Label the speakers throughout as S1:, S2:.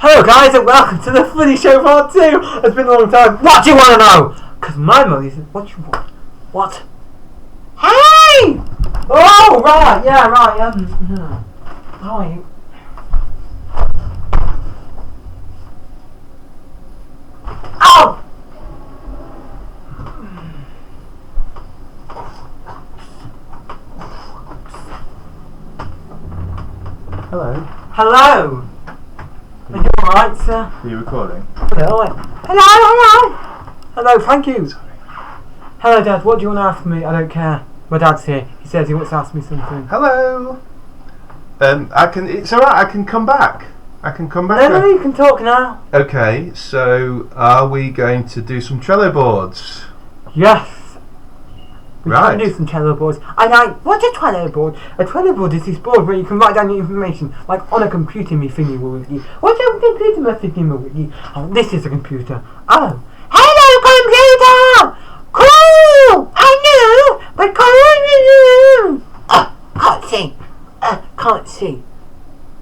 S1: Hello guys and welcome to the Funny Show Part 2! It's been a long time. What do you want to know? Because my mother said, what do you want? What? Hey! Oh, right, yeah, right, how are you? Ow!
S2: Hello.
S1: Hello! Are you alright, sir?
S2: Are you recording?
S1: Hello, hello! Hello, thank you!
S2: Sorry.
S1: Hello, Dad, what do you want to ask me? I don't care. My dad's here. He says he wants to ask me something.
S2: Hello. It's alright, I can come back.
S1: No, you can talk now.
S2: Okay, so are we going to do some Trello boards?
S1: Yes. We
S2: Right.
S1: can do some Trello boards. What's a Trello board? A Trello board is this board where you can write down your information, like on a computer me thingy wiggy. What's a computer me thingy wiggy? Oh, this is a computer. Oh. Hello, computer! Cool! I knew, but can't see. Can't see.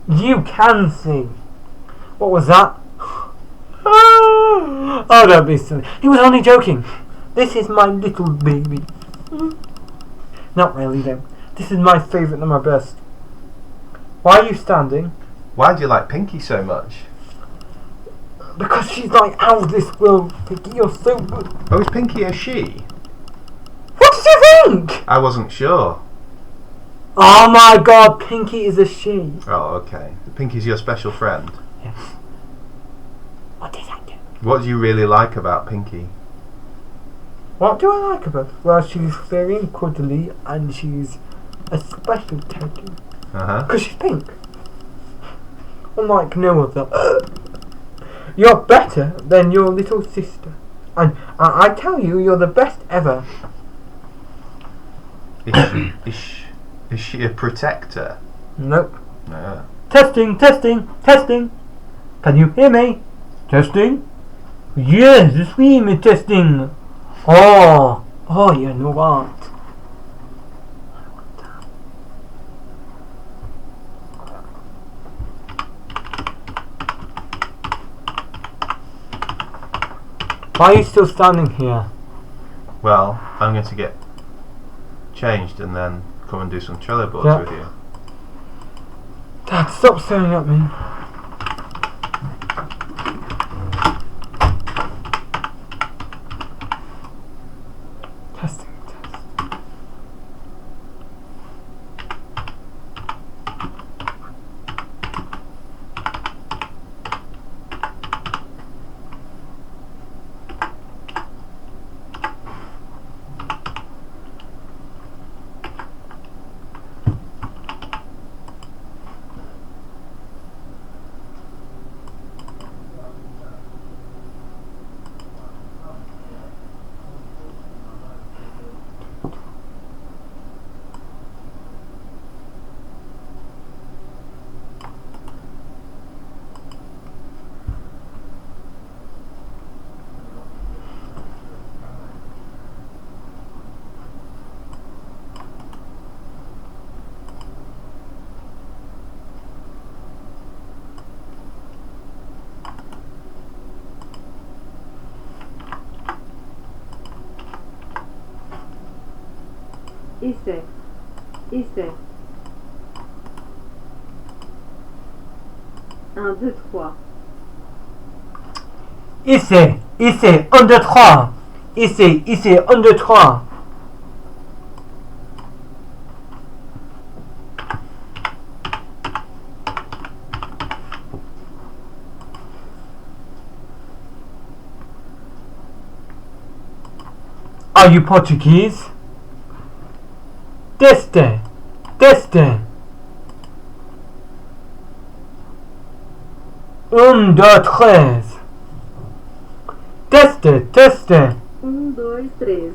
S1: You can see. What was that? Oh, don't be silly. He was only joking. This is my little baby. Not really though. This is my favourite and my best. Why are you standing?
S2: Why do you like Pinky so much?
S1: Because she's like out of this world. Pinky, you're so good.
S2: Oh, is Pinky a she?
S1: What did you think?
S2: I wasn't sure.
S1: Oh my god, Pinky is a she.
S2: Oh, okay. Pinky's your special friend.
S1: Yes. What did I do?
S2: What do you really like about Pinky?
S1: What do I like about her? Well, she's very cuddly and she's a special token. Because she's pink. Unlike no other. You're better than your little sister. And I tell you, you're the best ever.
S2: Is she a protector?
S1: Nope.
S2: No.
S1: Testing. Can you hear me? Testing? Yes, the scream is testing. Oh, you know what? Why are you still standing here?
S2: Well, I'm going to get changed and then come and do some Trello boards
S1: Yep.
S2: with you.
S1: Dad, stop staring at me. Testing.
S3: Ici. 1, 2, 3.
S1: Ici, 1, 2, 3. Ici, 1, 2, 3. Are you Portuguese? Teste. 1, 2, 3. Teste.
S3: 1, 2, 3.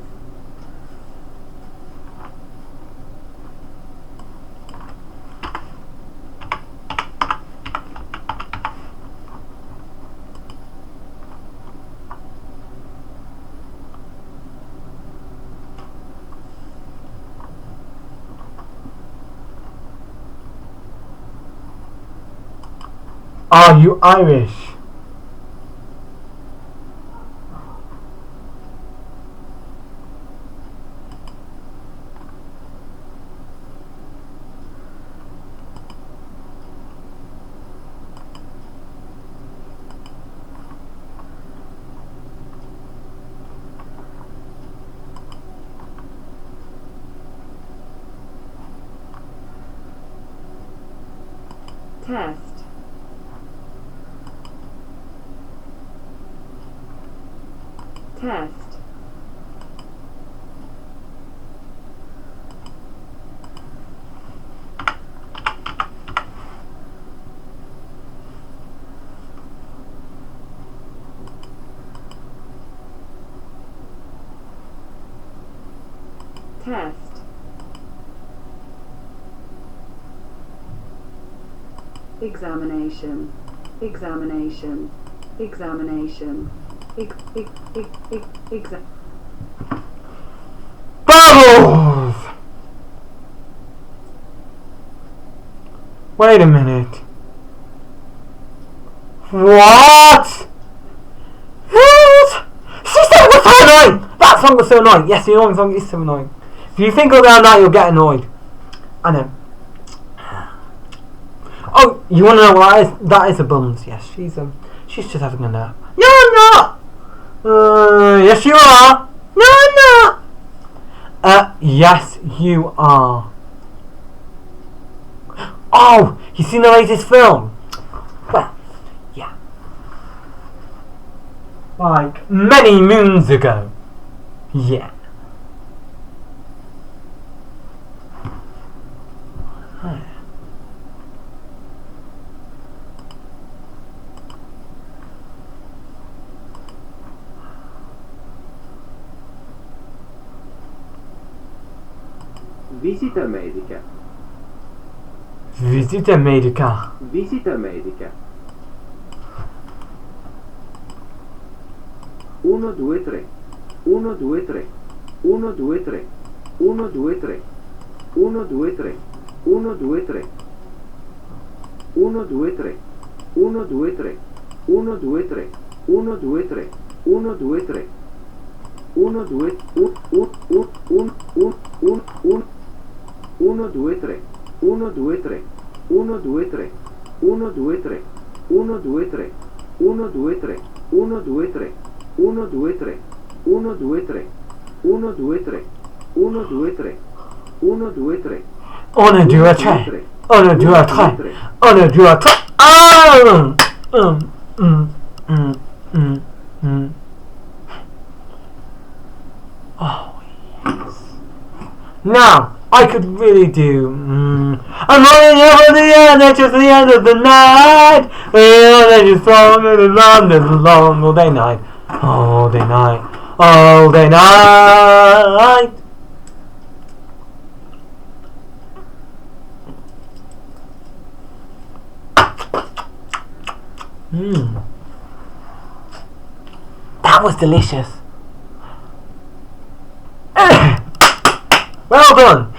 S1: Are you Irish?
S3: Test. Test. Test. Examination. Examination. Examination. Exam.
S1: Bubbles! Wait a minute. What? What? She said it was so annoying! That song was so annoying. Yes, the annoying song is so annoying. If you think all that, you'll get annoyed. I know. Oh, you want to know what that is? That is a bums. Yes, she's just having a nap. No, I'm not. Yes, you are. No, I'm not. Yes, you are. Oh, you seen the latest film? Well, yeah. Like many moons ago. Yeah.
S4: Visita medica.
S1: Visita medica.
S4: Visita medica. 1, 2, 3. 1, 2, 3. 1, 2, 3. 1, 2, 3. 1, 2, 3. 1, 2, 3. 1, 2, 3. 1, 2, 3. 1, 2, 3. 1, 2, 3. 1, 2, 3. 1, 2, 1, 2, 3, 1, 2, 3, 1, 2, 3, 1, 2, 3, 1, 2, 3, 1, 2, 3, 1, 2, 3, 1, 2, 3, 1, 2, 3, 1, 2, 3, 1, 2, 3, 1, 2, 3.
S1: On a due a tre. On a due a tre. On a due a tre. Oh, yes. Now, I could really do. I'm running over the end, it's just the end of the night. We're just throwing it around this long all day night. All day night. All day night. That was delicious. Well done.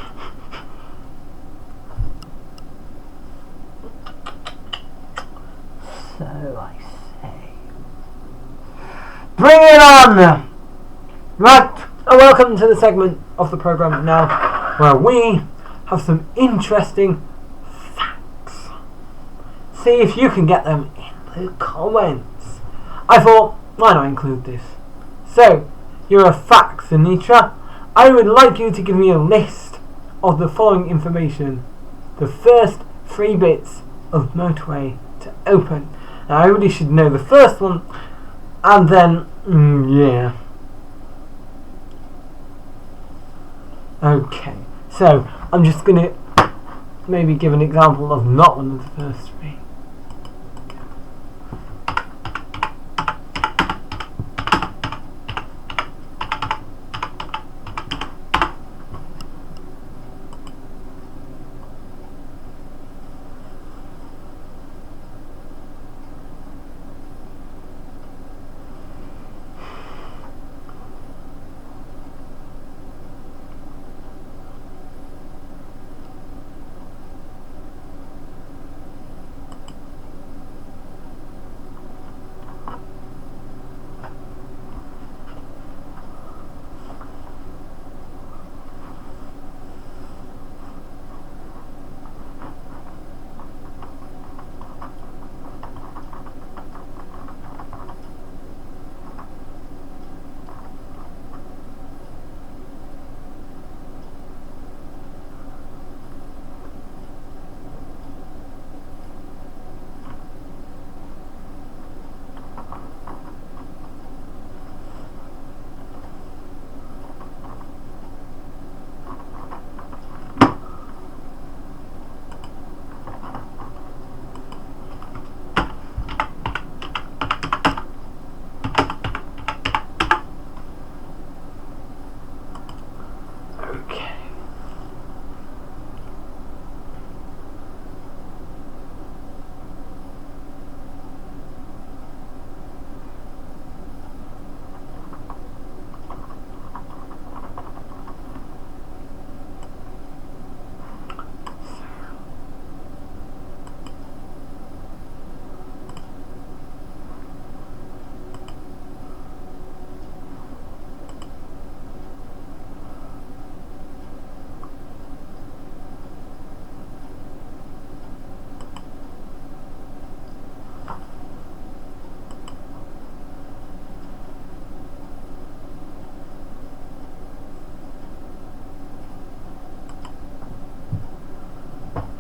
S1: So I say, bring it on! Right, and welcome to the segment of the programme now where we have some interesting facts. See if you can get them in the comments. I thought, why not include this? So, you're a facts, Anitra. I would like you to give me a list of the following information. The first 3 bits of motorway to open. Now, I really should know the first one, and then, yeah. Okay, so I'm just going to maybe give an example of not one of the first 3.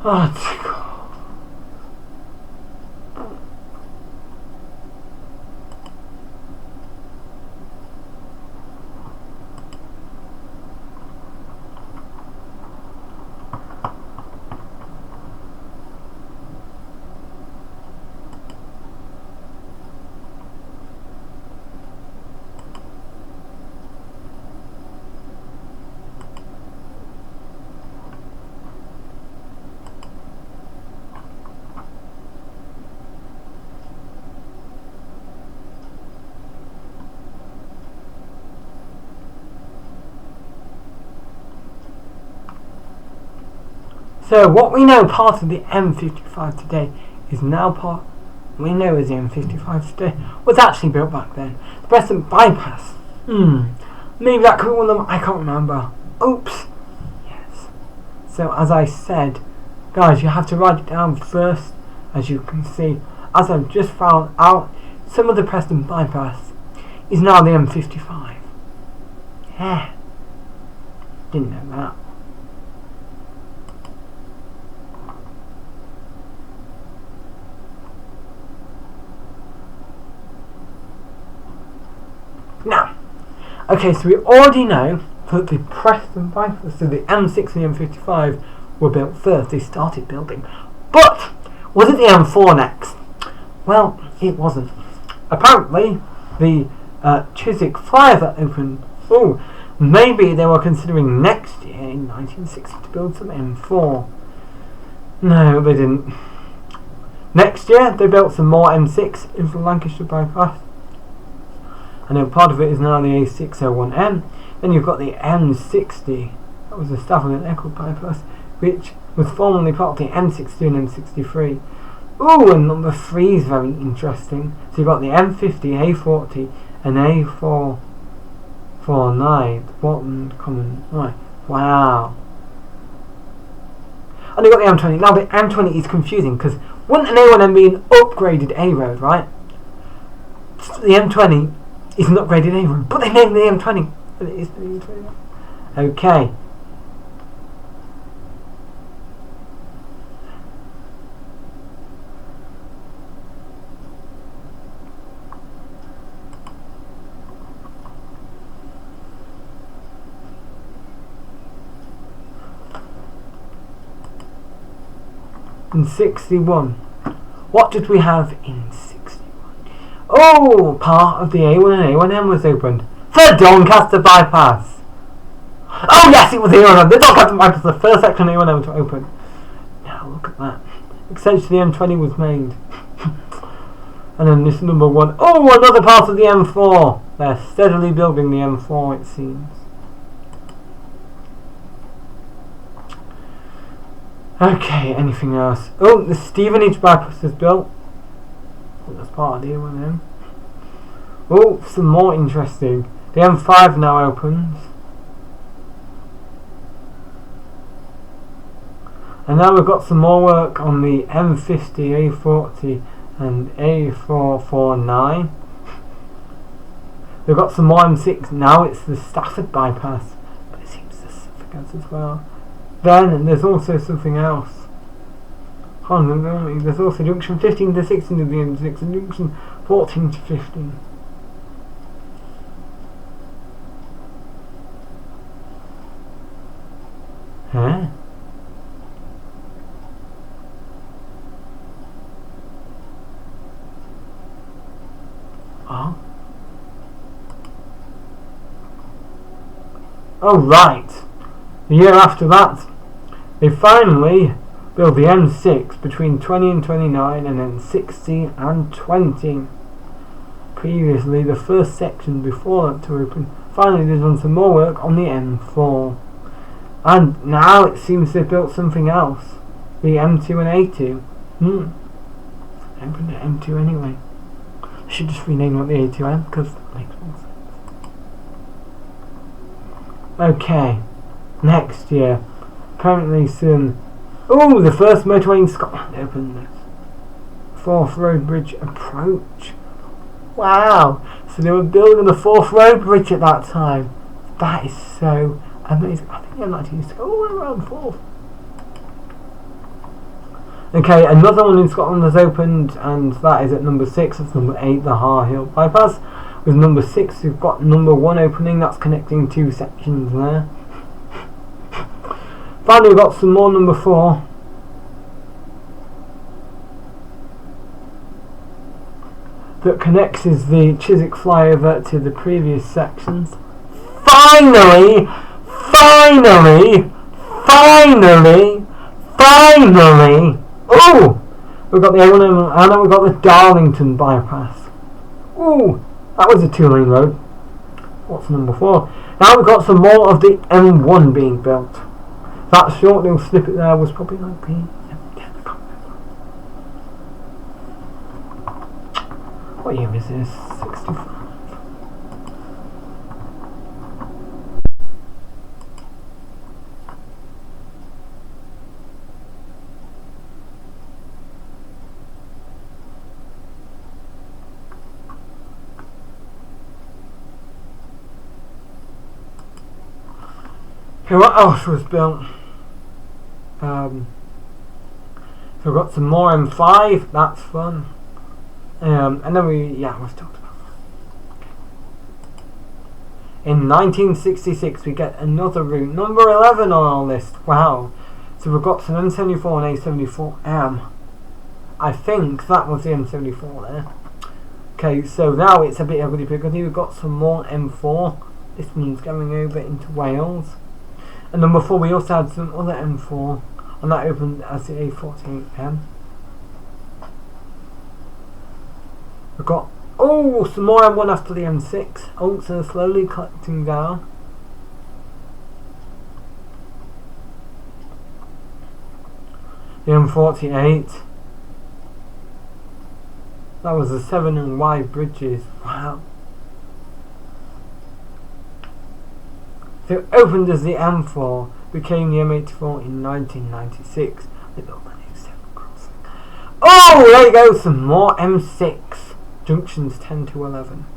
S1: Oh, God. So what we know part of the M55 today is now part we know as the M55 today was actually built back then. The Preston bypass. Maybe that could be one of them, I can't remember. Oops. Yes. So as I said, guys, you have to write it down first. As you can see, as I've just found out, some of the Preston bypass is now the M55. Yeah. Didn't know that. Now, okay, so we already know that the Preston bypass, so the M6 and the M55 were built first. They started building. But, was it the M4 next? Well, it wasn't. Apparently, the Chiswick Flyer that opened, maybe they were considering next year, in 1960, to build some M4. No, they didn't. Next year, they built some more M6 in the Lancashire bypass. I know part of it is now the A601M. Then you've got the M60, that was the Stafford and Eccles bypass, which was formerly part of the M62 and M63. Ooh, and number 3 is very interesting. So you've got the M50, A40, and A449. What common? Right. Wow. And you've got the M20. Now the M20 is confusing because wouldn't an A1M be an upgraded A road, right? The M20 is an upgraded A road, but they named the M20. And it is the M20. Okay. In 61. What did we have in 61? Oh, part of the A1 and A1M was opened. The Doncaster bypass. Oh yes, it was the A1M. The Doncaster bypass, the first section of the A1M to open. Now look at that. Extension to the M20 was made. And then this number 1. Oh, another part of the M4. They're steadily building the M4, it seems. Okay, anything else? Oh, the Stevenage bypass is built. Oh, that's part of the A1M. Oh, some more interesting. The M5 now opens. And now we've got some more work on the M50, A40 and A449. We've got some more M6. Now it's the Stafford bypass. But it seems the Suffolk as well. Then there's also something else. There's also junction 15 to 16 of the M6 and junction 14 to 15. Huh? Oh. Oh right. The year after that, they finally built the M6 between 20 and 29 and then 60 and 20. Previously, the first section before that to open. Finally, they've done some more work on the M4. And now it seems they've built something else. The M2 and A2. I opened the M2 anyway. I should just rename it the A2M because that makes more sense. Okay. Next year. Apparently soon. Oh, the first motorway in Scotland opened. Forth Road Bridge approach. Wow. So they were building the Forth Road Bridge at that time. That is so amazing. I think the M90 used to go all around Forth. Okay, another one in Scotland has opened, and that is at number 6. That's number 8, the Har Hill Bypass. With number 6, we've got number 1 opening. That's connecting 2 sections there. Finally, we've got some more number 4. That connects is the Chiswick flyover to the previous sections. Finally! Oh! We've got the A1M and we've got the Darlington bypass. Ooh! That was a 2-lane road. What's number 4? Now we've got some more of the M1 being built. That short little snippet there was probably like P. What year is this? 65. Okay, what else was built? So we've got some more M5, that's fun. And then we've talked about that. In 1966 we get another route, number 11 on our list. Wow. So we've got some M74 and A74M. I think that was the M74 there. Okay, so now it's a bit ugly piggledy. We've got some more M4. This one's going over into Wales. And number 4 we also had some other M4, and that opened as the A48M. We've got some more M1 after the M6. Also slowly collecting down. The M48. That was the 7 and wide bridges. Wow. So it opened as the M4, became the M84 in 1996. They built the new 7 crossing. Oh, there you go, some more M6. Junctions 10 to 11.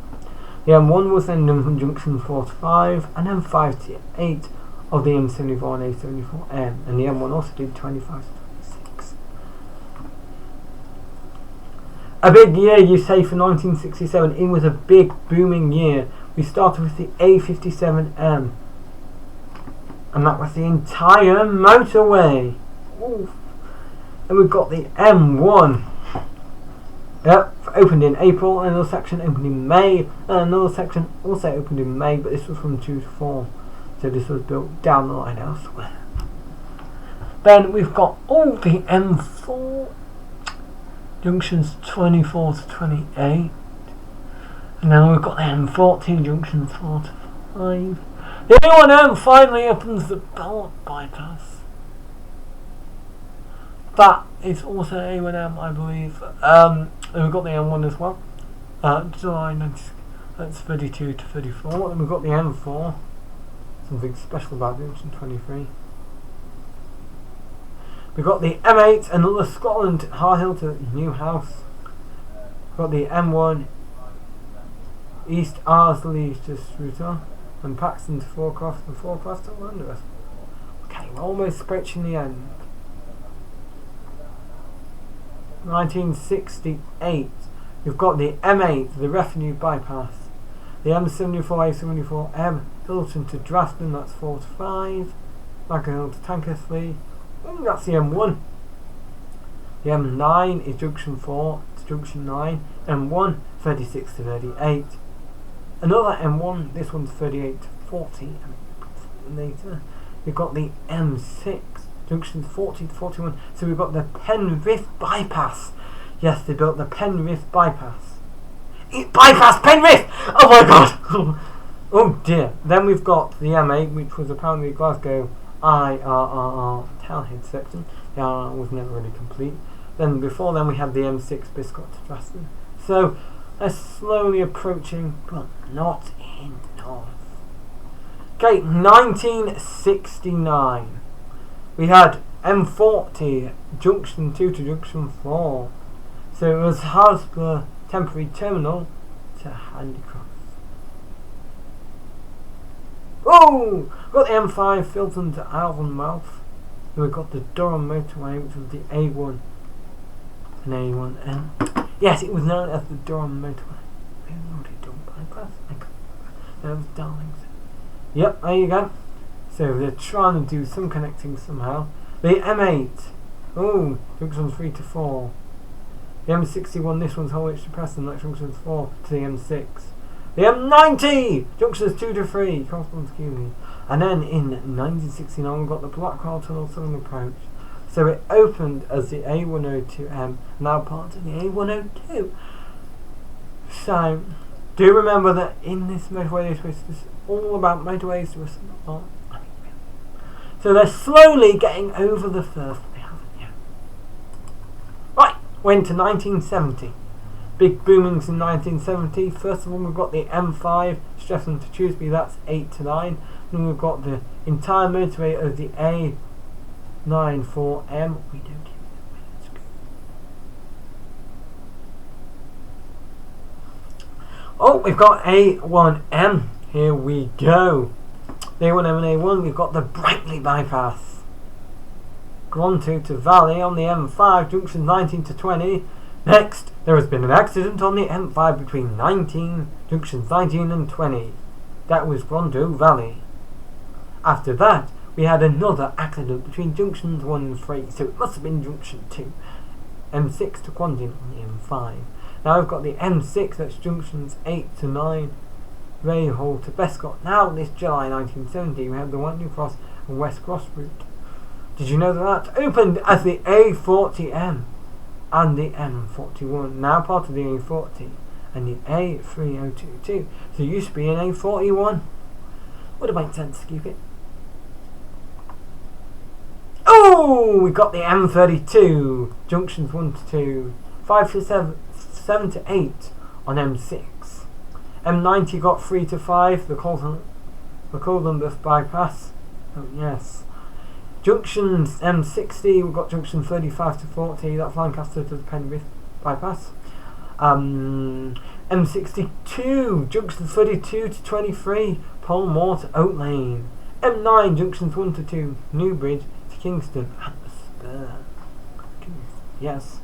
S1: The M1 was then done from junctions 4 to 5, and then 5 to 8 of the M74 and A74M, and the M1 also did 25 to 26. A big year, you say, for 1967. It was a big, booming year. We started with the A57M, and that was the entire motorway. Oof. And we've got the M1. Yep, opened in April, another section opened in May, and another section also opened in May, but this was from 2 to 4, so this was built down the line elsewhere. Then we've got all the M4 junctions 24 to 28, and then we've got the M14 junctions 4 to 5. The A1M finally opens the Belt bypass. That is also A1M, I believe. And we've got the M1 as well. July 90, that's 32 to 34. And we've got the M4. Something special about junction 23. We've got the M8, another Scotland, Har Hill to Newhouse. We've got the M1, East Arsley to Struter. And Paxton to Forecroft, and Forecroft to Landers. Okay, we're almost approaching the end. 1968, you've got the M8, the Revenue Bypass. The M74, A74M, Hilton to Draston, that's 4 to 5. Macclesfield to Tankersley, that's the M1. The M9 is Junction 4 to Junction 9. M1, 36 to 38. Another M1, this one's 38 to 40, and later. We've got the M6, junctions 40 to 41, so we've got the Penrith Bypass. Yes, they built the Penrith Bypass. It bypassed Penrith! Oh my god! Oh dear. Then we've got the M8, which was apparently Glasgow IRRR Townhead section. The RR was never really complete. Then before then we had the M6 Biscot to Draston. So, they're slowly approaching, but not enough. Okay, 1969. We had M40, Junction 2 to Junction 4. So it was Hillsborough Temporary Terminal to Handicross. Oh! We've got the M5, Filton to Alvanmouth. Then we've got the Durham Motorway, which was the A1 an A1M. Yes, it was known as the Durham Motorway. Durham Bypass. That was Darlington. Yep, there you go. So they're trying to do some connecting somehow. The M8. Oh, junctions 3 to 4. The M61, this one's Holwich to Preston, that's junctions 4 to the M6. The M90! Junctions 2 to 3, corresponds to Keighley. And then in 1969 we've got the Blackwell Tunnel Southern Approach. So it opened as the A102M, now part of the A102. So, do remember that in this motorway twist, it's all about motorways to a so they're slowly getting over the first they haven't yet. Right, went to 1970. Big boomings in 1970. First of all, we've got the M5, Streatham to Tewkesbury, that's 8 to 9. Then we've got the entire motorway of the A94M. We don't give it a minute. Oh, we've got A1M. Here we go. The A1M and A1, we've got the Brightly bypass. Gronto to Valley on the M5, junction 19 to 20. Next, there has been an accident on the M5 between junctions 19 and 20. That was Gronto Valley. After that, we had another accident between junctions 1 and 3, so it must have been junction 2. M6 to Quantin on the M5. Now we've got the M6, that's junctions 8 to 9. Rayhall to Bescott. Now, this July 1970, we have the Whiteley Cross and West Cross route. Did you know that opened as the A40M and the M41, now part of the A40, and the A3022. So it used to be an A41. Would have made sense to keep it. Oh, we got the M32, junctions 1 to 2, 5 to 7 to 8 on M6. M90 got 3 to 5, the Coldenborough bypass. Oh yes. Junctions M60, we've got junction 35 to 40, that's Lancaster to the Penrith bypass. M62, junctions 32 to 23, Polmore to Oak Lane. M9, junctions 1 to 2, Newbridge to Kingston and the Spur. Yes.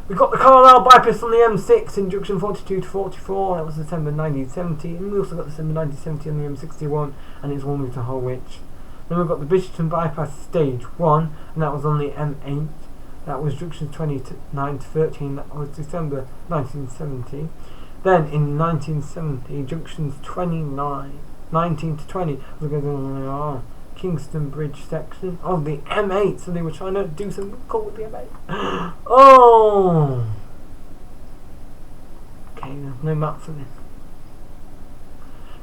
S1: We've got the Carlisle bypass on the M6 in junction 42 to 44, that was December 1970, and we also got December 1970 on the M61, and it's one move to Holwich. Then we've got the Bridgeton bypass stage 1, and that was on the M8, that was junctions 29 to 13, that was December 1970. Then in 1970, junctions 19 to 20, we're going to Kingston Bridge section of the M8, so they were trying to do something cool with the M8. Oh! Okay, there's no map for this.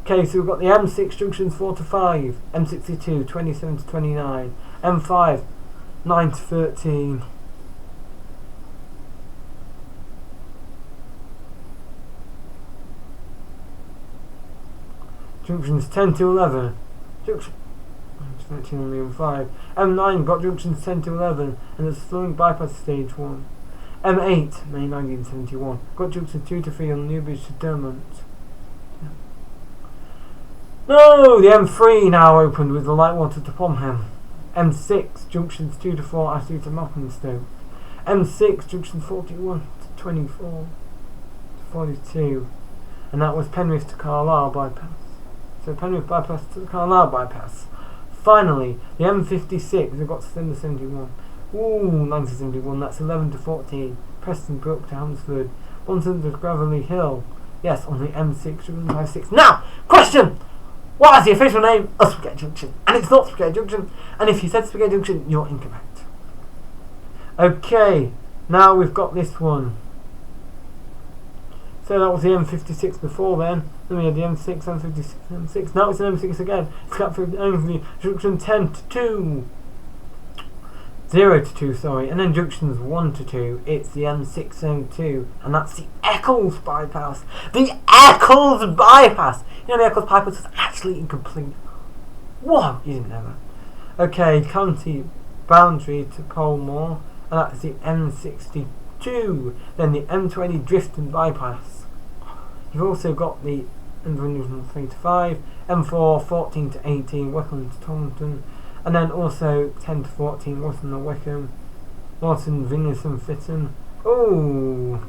S1: Okay, so we've got the M6 junctions 4 to 5, M62 27 to 29, M5 9 to 13. Junctions 10 to 11. Junction 13 on the M5. M9 got junctions 10 to 11 and the Stirling bypass stage 1. M8, May 1971, got junctions 2 to 3 on Newbridge to Dermont. Yeah. No, the M3 now opened with the Lightwater to Pomham. M6, junctions 2 to 4, Ashley to Mappinstoke. M6, junctions 41 to 24 to 42. And that was Penrith to Carlisle bypass. So Penrith bypass to the Carlisle bypass. Finally, the M56, we've got December 71. Ooh, 1971, that's 11 to 14. Preston Brook to Hansford. Bonson to Gravelly Hill. Yes, on the M6, 56. Now, question! What is the official name of Spaghetti Junction? And it's not Spaghetti Junction. And if you said Spaghetti Junction, you're incorrect. Okay, now we've got this one. So that was the M56 before then. Then we had the M6, M56, M6. Now it's an M6 again. It's got through only junction 10 to 2. 0 to 2, sorry. And then junctions 1 to 2. It's the M602. And that's the Eccles bypass. The Eccles bypass! You know the Eccles bypass was actually incomplete. Whoa! You didn't know that. Okay, county boundary to Polmore. And that's the M62. Then the M20 Drifton bypass. You've also got the M3 to 5, M4 14 to 18, Wickham to Taunton, and then also 10 to 14, Watton to Wickham, Watton, Vinus and Fitton, Oh,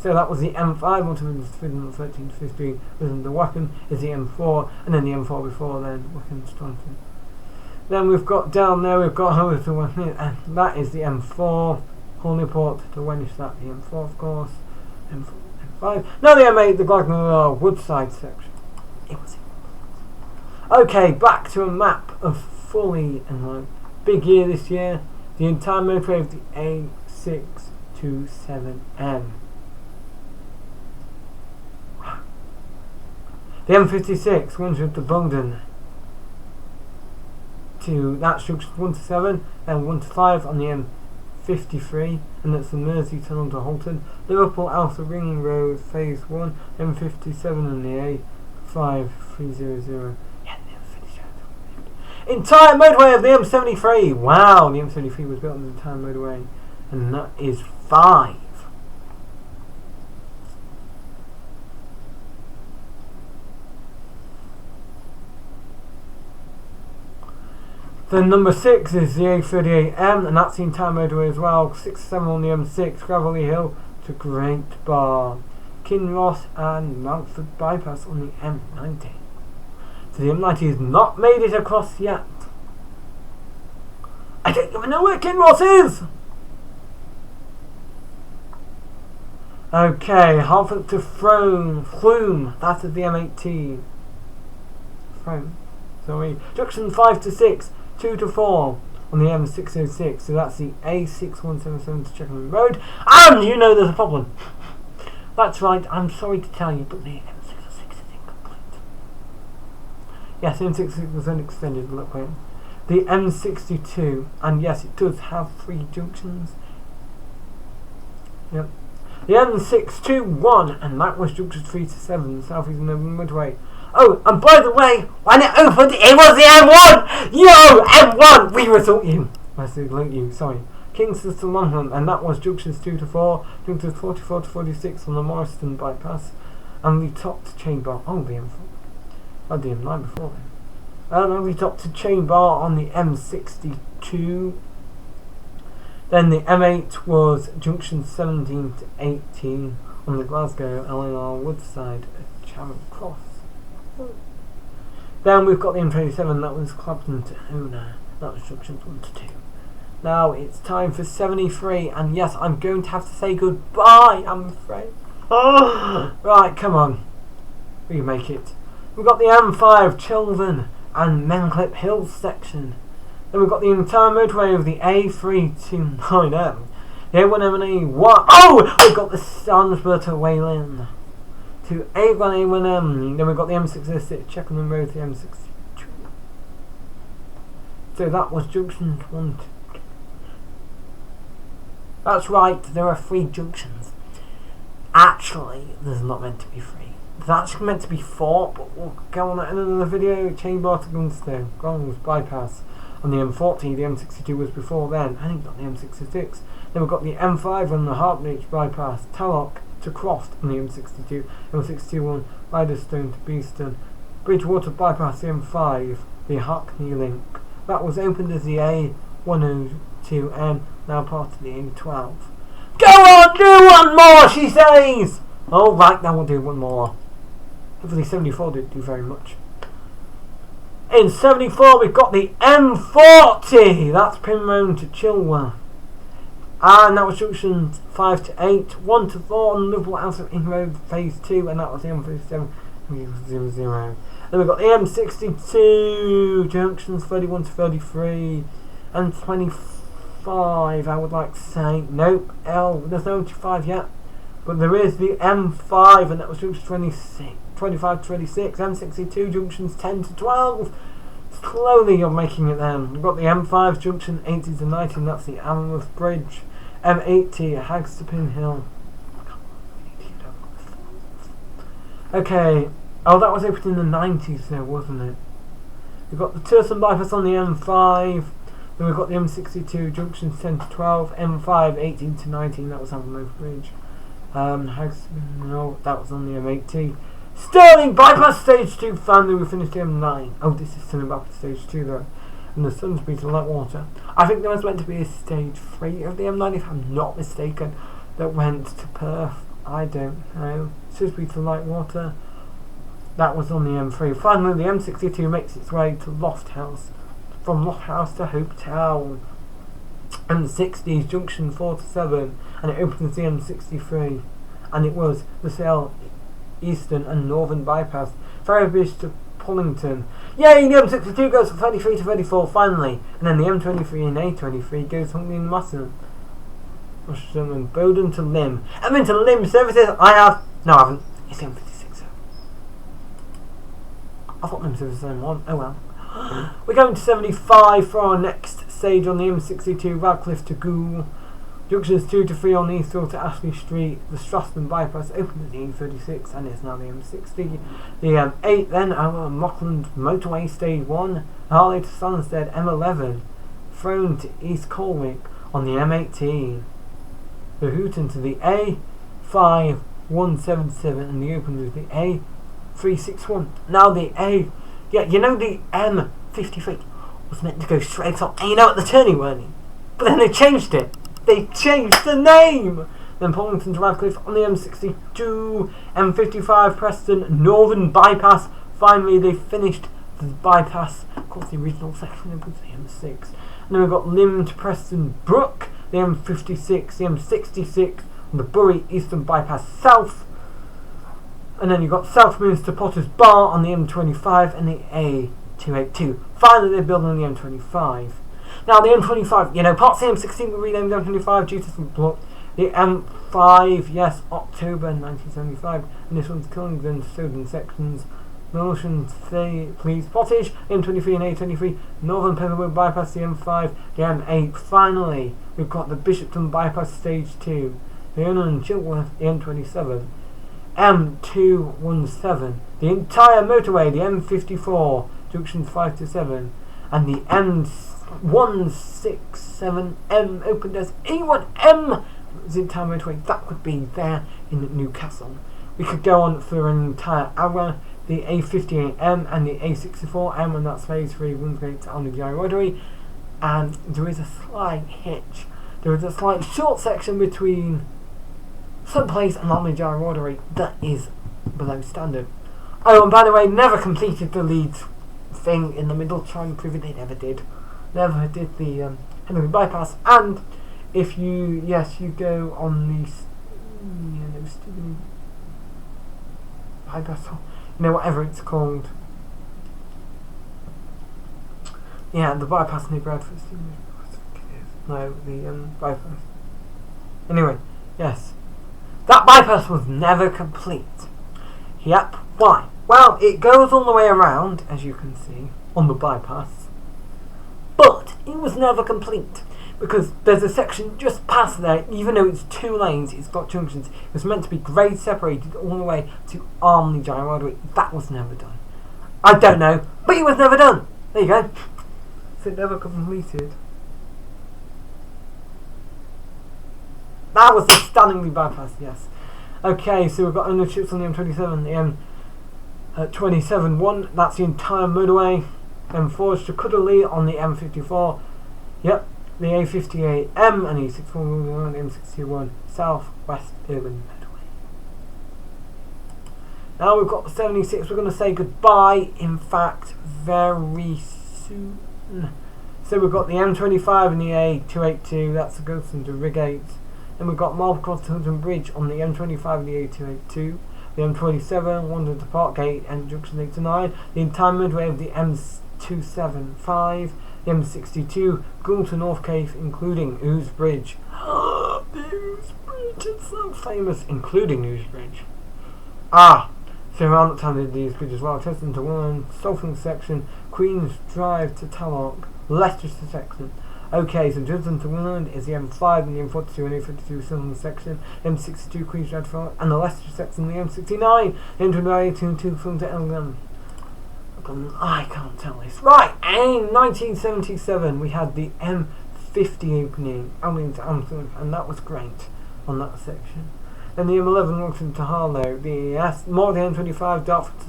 S1: so that was the M5. Onto the 13 to 15 was the weapon. Is the M4, and then the M4 before then. Weapon starting. Then we've got down there. We've got how is the weapon, and that is the M4. Holyport to Wendish. That the M4, of course. M4, M5. Now the M8, the Gladnor Woodside section. It was. Okay, back to a map of fully and like big year this year. The entire motorway of the A627M. The M56 runs with the Bungdon to that's junctions 1 to 7 and 1 to 5 on the M53, and that's the Mersey Tunnel to Holton. Liverpool Alpha Ring Road Phase 1, M57 on the A5300. Entire motorway of the M73. Wow, the M73 was built on the entire motorway, and that is 5. Then number 6 is the A38M, and that's the entire motorway as well. 6 to 7 on the M6, Gravelly Hill to Great Bar, Kinross and Mountford Bypass on the M90. So the M90 has not made it across yet. I don't even know where Kinross is! Okay, Hartford to Flume, that is the M18. Frome, sorry. Junction 5 to 6, 2 to 4 on the M606, so that's the A6177 to Checkenham Road. And you know there's a problem. That's right, I'm sorry to tell you, but the M606 is incomplete. Yes, the M606 was then extended, look wait. The M62, and yes, it does have 3 junctions. Yep. The M621, and that was junctions 3 to 7, South East Motorway. Oh, and by the way, when it opened, it was the M1! Yo, M1! We result you. I said, salute you, sorry. Kingston to Longham, and that was junctions 2 to 4, junctions 44 to 46 on the Morriston bypass, and the top to chain bar. Oh, the M4. Oh, the M9 before then. And we top to chain bar on the M62. Then the M8 was junction 17 to 18 on the Glasgow LNR Woodside at Charing Cross. Then we've got the M27, that was Clapton to Ona. That was junctions 1 to 2. Now it's time for 73, and yes, I'm going to have to say goodbye, I'm afraid. Oh, right, come on. We can make it. We've got the M5 Chiltern and Menclip Hills section. Then we've got the entire motorway of the A329M. The A1M and A1. Oh! We've got the Stansborough to Wayland. To A1M. Then we've got the M606, Checkenham Road to the M62. So that was junctions 1 to 2. That's right, there are 3 junctions. Actually, there's not meant to be 3. There's actually meant to be 4, but we'll go on that in another video. Chain bar to Gunstone, Gongs bypass on the M40. The M62 was before then. I think got the M66. Then we've got the M5 on the Hartbridge bypass, Tallock to Croft on the M62, M61 Riderstone to Beeston, Bridgewater bypass the M5, the Hackney link. That was opened as the A102M, now part of the A12. Go on, do one more, she says! Oh, right, now we'll do one more. Hopefully 74 didn't do very much. In 74 we've got the M40, that's Primrose to Chilworth. And that was junctions 5 to 8, 1 to 4 on Liverpool Alpha Ring Road Phase 2, and that was the M57 00. Then we've got the M62, junctions 31 to 33, and 25, I would like to say. Nope, there's no 25 yet. But there is the M5, and that was junctions 25 to 26, M62, junctions 10 to 12. Slowly you're making it then. We've got the M5, junction 80 to 90, and that's the Amherst Bridge. M80, Hags to Pin Hill. Okay, oh, that was opened in the 90s there, wasn't it? We've got the Turson bypass on the M5. Then we've got the M62, junctions 10 to 12, M5, 18 to 19, that was Amherst Bridge. No, that was on the M80. Stirling bypass stage 2, finally we finished the M9. Oh, this is Stirling bypass stage 2 though. And the Sunsbury to Lightwater. I think there was meant to be a stage 3 of the M9 if I'm not mistaken. that went to Perth. I don't know. Sisbury to Lightwater. That was on the M3. Finally, the M62 makes its way to Loft House. From Loft House to Hope Town. M60 junction 4 to 7, and it opens the M63. And it was the Sale Eastern and Northern bypass. Ferrybridge to Pullington. Yay! The M62 goes from 33 to 34 finally, and then the M23 and A23 goes from the Musson. And Bowden to Lim. And then to Lim services I haven't. It's the M56. I thought Lim services only one. Oh well. We're going to 75 for our next stage on the M62, Radcliffe to Goole. Junctions 2 to 3 on the East Road to Ashley Street. The Straston bypass opened at the E36 and is now the M60. The M8 then, Mockland Motorway Stage 1. Harley to Stansted, M11. Frome to East Colwick on the M18. The Hooton to the A5177 and the open to the A361. Now the the M53 was meant to go straight on, and at the turning, weren't you? But then they changed it. They changed the name! Then Pullington to Radcliffe on the M62, M55 Preston Northern bypass. Finally they finished the bypass. Of course the original section opens the M6. And then we've got Lim to Preston Brook, the M56, the M66 on the Bury Eastern bypass south. And then you've got Southminster Potters Bar on the M25 and the A282. Finally they're building on the M25. Now the M25, parts of the M16 were renamed M25 due to some plot. The M5, yes, October 1975, and this one's Killingdon, Snowdon sections. Motion please Pottage, M23 and A23, Northern Peverwood bypass, the M5, the M8. Finally, we've got the Bishopton bypass stage 2, the Leona and Chilworth, the M27, M217, the entire motorway, the M54, junctions 5 to 7, and the M167M opened as A1M. The entire motorway that would be there in Newcastle. We could go on for an entire hour. The A58M and the A64M, and that's phase 3, Windsgate to Alney Rotary. And there is a slight hitch. There is a slight short section between Sunplace and Alney Rotary that is below standard. Oh, and by the way, never completed the Leeds thing in the middle, trying to prove it. They never did. Never did the Henley bypass. And if you go on the stupid bypass, whatever it's called. Yeah, the bypass near Bradford. No, the bypass. Anyway, yes. That bypass was never complete. Yep. Why? Well, it goes all the way around, as you can see, on the bypass. But it was never complete. Because there's a section just past there, even though it's 2 lanes, it's got junctions. It was meant to be grade separated all the way to Armley Rotary. That was never done. I don't know, but it was never done. There you go. So it never completed. That was the stunningly bypass, yes. Okay, so we've got ownerships on the M27, the M27-1, that's the entire motorway. M4 to Cuddley on the M54. Yep. The A58M and E64 and M61 South West Urban Motorway. Now we've got the 76. We're going to say goodbye, in fact, very soon. So we've got the M25 and the A282. That's the Goulston to Rigate. Then we've got Marble Cross to Hunton Bridge on the M25 and the A282. The M27 London to Parkgate and Junction 8 to 9. The entire motorway of the M275. The M62, Gould to North Cave, including Ouse Bridge. The Ouse Bridge, it's so famous, including Ouse Bridge. So around that time they did the Ouse Bridge as well. Cheston to Willen, Salford section, Queen's Drive to Tallock, Leicestershire section. Okay, so Cheston to Willen is the M5 and the M42 and A52 Southern section, M62 Queen's Drive to Tallock, and the Leicestershire section, the M69, the M22 Film to Elgin. I can't tell this. Right, in 1977 we had the M50 opening, and that was great on that section. Then the M11 Longton to Harlow, the M25 Dartford to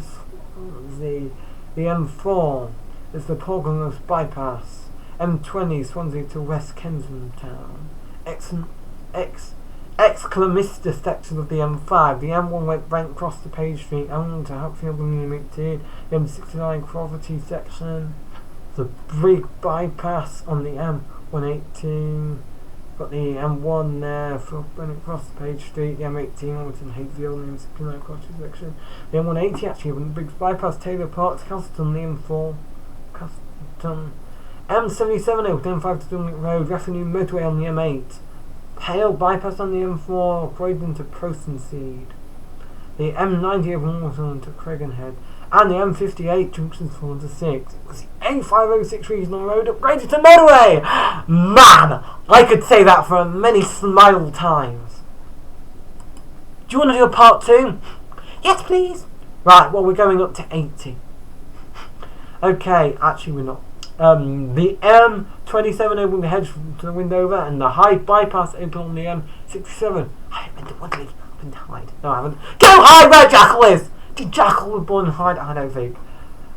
S1: the M4 is the Portgallows bypass, M20 Swansea to West Kensington Town, Exclamista section of the M5. The M1 went right across the Page Street, M1 to Hatfield and M18. The M69 Crawford section. The big bypass on the M118. Got the M1 there for running across the Page Street. The M18 Alton Hayfield and the M69 Crawford section. The M180 actually went the big bypass Taylor Park to Castleton. The M4 Castleton. M77 over M5 to Dunlop Road. Revenue motorway on the M8. Pale bypass on the M4, Croydon to Prosenseed. The M90 over Morton to Craigenhead. And the M58 junctions 4 to 6. It was the A506 regional road upgraded to motorway! Man! I could say that for many smile times. Do you want to do a part 2? Yes, please! Right, well, we're going up to 80. Okay, actually, we're not. The M27 open the hedge to the Windover, and the high bypass open on the M67. I meant to wonder if I've been to Hyde. No, I haven't. Go Hyde where Jackal is! Did Jackal was born in Hyde? I don't think.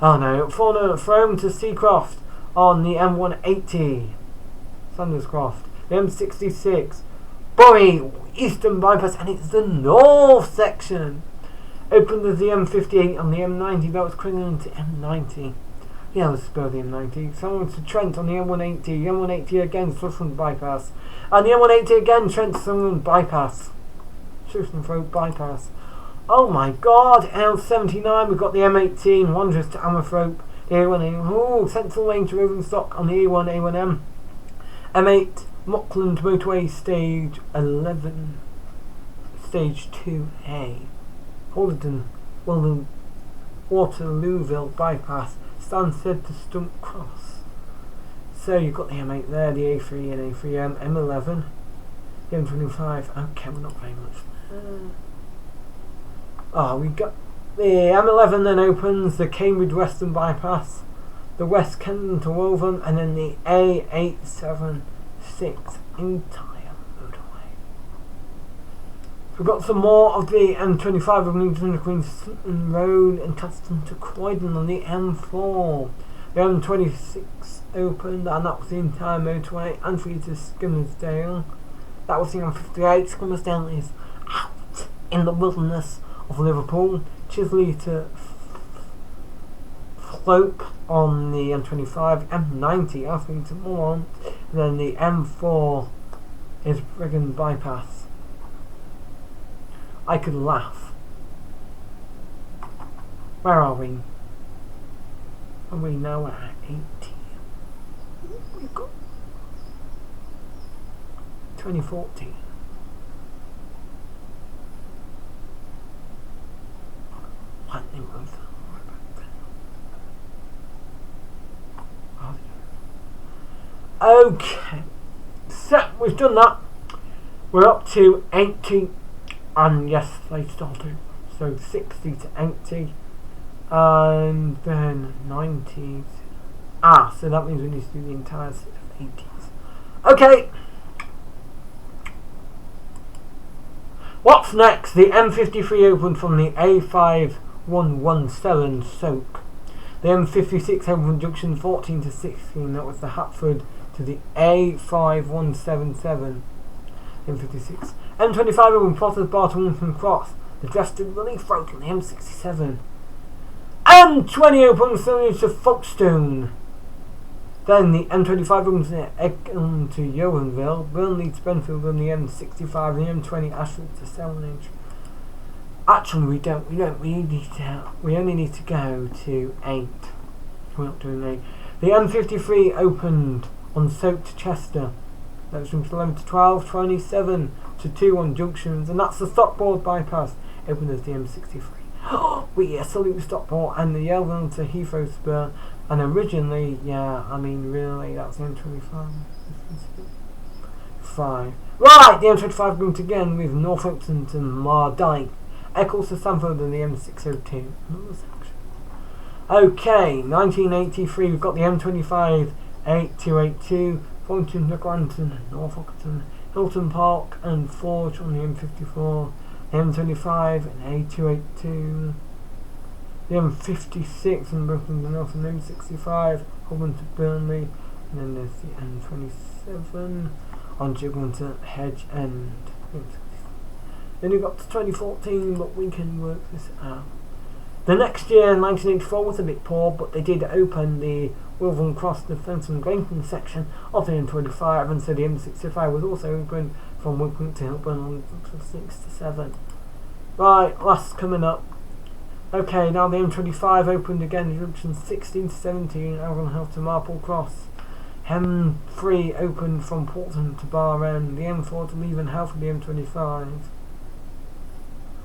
S1: Oh no. Frome to Seacroft on the M180. Sanderscroft. The M66. Bury Eastern bypass, and it's the north section. Opened as the M58 on the M90. That was Cringham to M90. Yeah, let's spell the M90. Someone to Trent on the M180. The M180 again, Sutherland bypass. And the M180 again, Trent Sutherland bypass. Sutherland Road bypass. Oh my god, L79, we've got the M18, Wanderers to Amerthorpe. The A1A, oh, Central Lane to Rovenstock on the A1, A1M. M8, Mockland Motorway Stage 11. Stage 2A. Holden, Waterlooville bypass. Stansted to Stump Cross. So you've got the M8 there, the A3 and A3M, M11, the M25. Okay, we're not very much there. We got the M11 then opens the Cambridge Western bypass, the West Kensington to Woburn, and then the A876 entire motorway. We've got some more of the M25 of Newton to Queenston Road and Castleton to Croydon on the M4. The M26 opened, and that was the entire motorway. Anfield to Skinnersdale. That was the M58. Skinnersdale is out in the wilderness of Liverpool. Chisley to Flope on the M25. M90 Alfred to Mormont. And then the M4 is Brigham bypass. I could laugh. Where are we? Are we now at 80? We've got 2014. Lightning Road. Okay. So, we've done that. We're up to 80. And yes, they started. So 60 to 80. And then 90s. So that means we need to do the entire set of 80s. Okay. What's next? The M53 opened from the A5117 Soak. The M56 opened from junction 14 to 16. That was the Hatford to the A5177. M56. M25 opened Potters Bar to Wilmington Cross. The Dresden Relief Road on the M67. M20 opens to Folkestone. Then the M25 opens Egham to Yeomanville, Burnley to Benfield on the M65, and the M20 Ashford to Stevenage. Actually, we only need to go to 8. We're not doing 8. The M53 opened on Soak to Chester. That was from 11 to 12, 27 to 2 on junctions, and that's the Stockport bypass. Opened as the M63. We salute Stockport and the Yeovil to Heathrow Spur. And originally, really, that's the M25. 5. Right, the M25 grouped again with Northampton to Mardyke. Eccles to Stamford and the M602. Okay, 1983, we've got the M25 8282, Thornton, Ducklanton, Northampton, Hilton Park and Forge on the M54. The M25 and A282. The M56 and Brooklyn to North and M65, Holborn to Burnley, and then there's the M27 on Gigwin to Hedge End. Then we got to 2014, but we can work this out. The next year, 1984, was a bit poor, but they did open the Wilton Cross Defence and Grantham section of the M25, and so the M65 was also opened from Wilton to Hilburn on 6 to 7. Right, last coming up. Okay, now the M25 opened again, junctions 16 to 17, Avon Health to Marple Cross. M3 opened from Portland to Bar End, the M4 to Leven Health for the M25.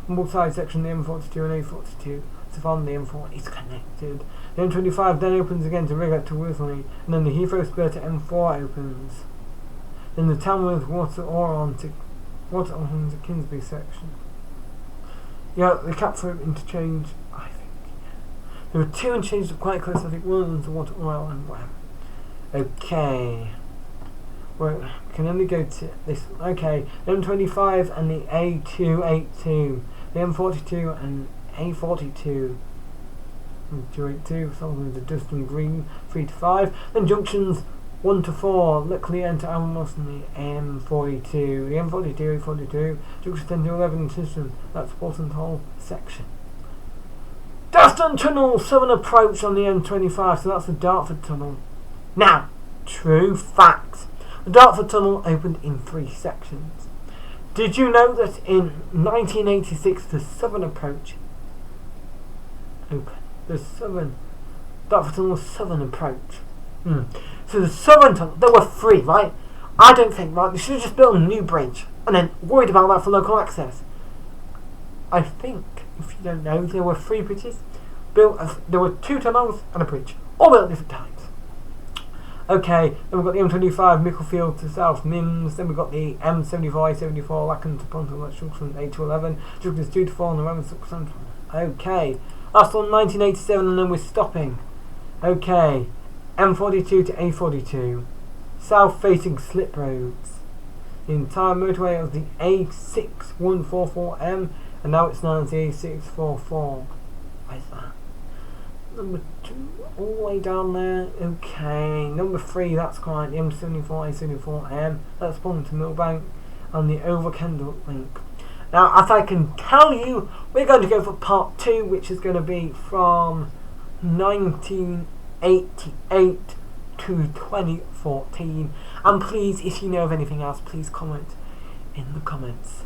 S1: On both sides section, the M42 and A42. So from the M4 is connected. The M25 then opens again to Rigate to Worsley, and then the Heathrow Spur to M4 opens. Then the Tamworth Water Oron to Kingsby section. Yeah, the Catford interchange, I think. Yeah. There were two interchanges quite close, I think one was to Water Oil and Wham. Okay. Well, we can only go to this. Okay, the M25 and the A282. The M42 and A42 282, something to Dustin Green 3 to 5. Then junctions 1 to 4, luckily enter Alamos and the M42. The M42, A42, junctions 10 to 11 system, that's Portland Hall section. Daston Tunnel, southern approach on the M25, so that's the Dartford Tunnel. Now, true facts. The Dartford Tunnel opened in 3 sections. Did you know that in 1986 the southern approach opened? The southern Dartford Tunnel southern approach. So the southern tunnel, there were 3, right? I don't think, right, they should have just built a new bridge and then worried about that for local access. I think, if you don't know, there were 3 bridges built. There were 2 tunnels and a bridge, all built at different times. Okay, then we've got the M25 Micklefield to South Mims, then we've got the M74, A74 Lacken to Ponton, that's junction 8 to 11, junctions 2 to 4 on the Roman Central. Okay, last one 1987 and then we're stopping. Okay, M42 to A42, south facing slip roads. The entire motorway of the A6144M, and now it's known as the A644. Where's that? Number 2, all the way down there. Okay, number 3, that's quite the M74, A74M, that's Ponton to Millbank, and the Over-Kendall link. Now, as I can tell you, we're going to go for part 2, which is going to be from 1988 to 2014. And please, if you know of anything else, please comment in the comments.